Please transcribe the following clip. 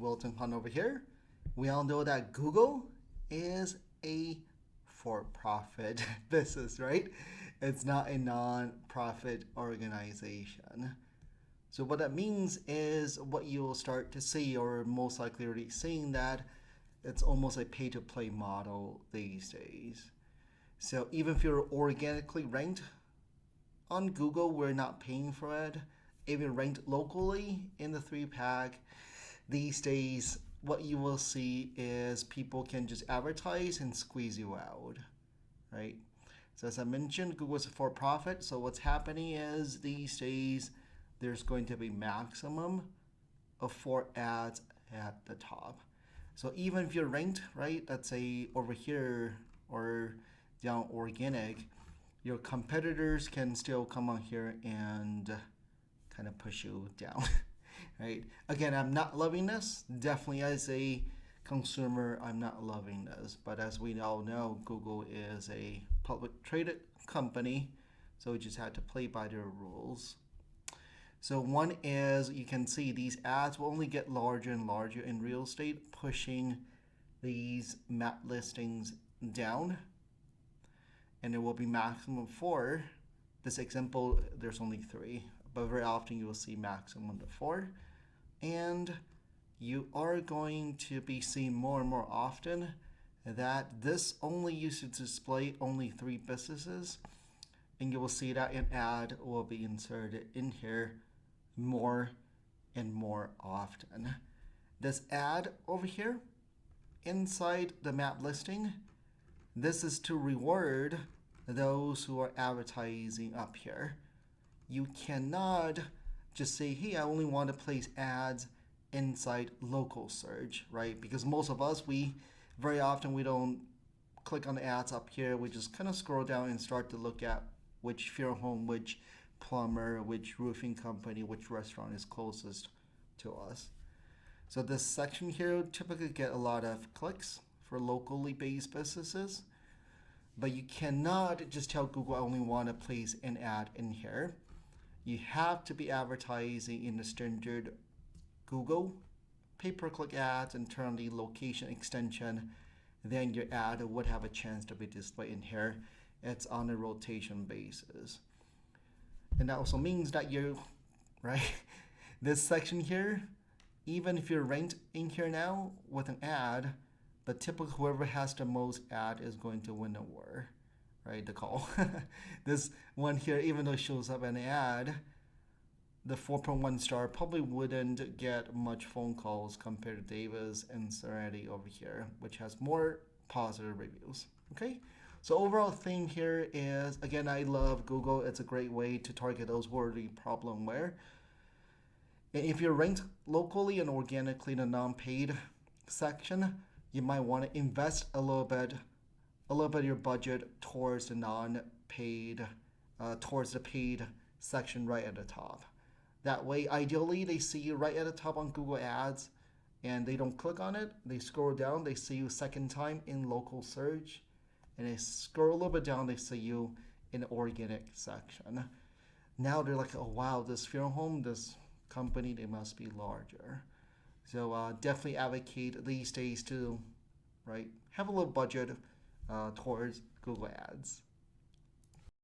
Wilton Hunt over here. We all know that Google is a for-profit business, right? It's not a non-profit organization. So what that means is what you'll start to see, or most likely already seeing, that it's almost a pay-to-play model these days. So even if you're organically ranked on Google, we're not paying for it. Even ranked locally in the 3-pack, these days what you will see is people can just advertise and squeeze you out, right? So as I mentioned, Google's a for-profit. So what's happening is these days there's going to be maximum of 4 ads at the top. So even if you're ranked, right, let's say over here or down organic, your competitors can still come on here and kind of push you down, right? Again, I'm not loving this. Definitely as a consumer, I'm not loving this. But as we all know, Google is a public traded company, so we just had to play by their rules. So one is, you can see these ads will only get larger and larger in real estate, pushing these map listings down. And there will be maximum 4. This example, there's only 3, but very often you will see maximum of 4. And you are going to be seeing more and more often that this only used to display only 3 businesses. And you will see that an ad will be inserted in here more and more often. This ad over here inside the map listing, this is to reward those who are advertising up here. You cannot just say, hey, I only want to place ads inside local search, right? Because most of us, we very often we don't click on the ads up here. We just kind of scroll down and start to look at which funeral home, which plumber, which roofing company, which restaurant is closest to us. So this section here typically get a lot of clicks for locally based businesses, but you cannot just tell Google I only want to place an ad in here. You have to be advertising in the standard Google pay-per-click ads and turn the location extension, then your ad would have a chance to be displayed in here. It's on a rotation basis. And that also means that you, right, this section here, even if you're ranked in here now with an ad, but typically whoever has the most ad is going to win the war, right, the call. This one here, even though it shows up an ad, the 4.1 star probably wouldn't get much phone calls compared to Davis and Serenity over here, which has more positive reviews, okay? So overall theme here is, again, I love Google. It's a great way to target those who are the problemware. And if you're ranked locally and organically in the non-paid section, you might want to invest a little bit of your budget towards the non-paid, towards the paid section right at the top. That way, ideally, they see you right at the top on Google Ads, and they don't click on it. They scroll down, they see you second time in local search, and they scroll a little bit down, they see you in the organic section. Now they're like, oh wow, this funeral home, this company, they must be larger. So definitely advocate these days to, right, have a little budget towards Google Ads.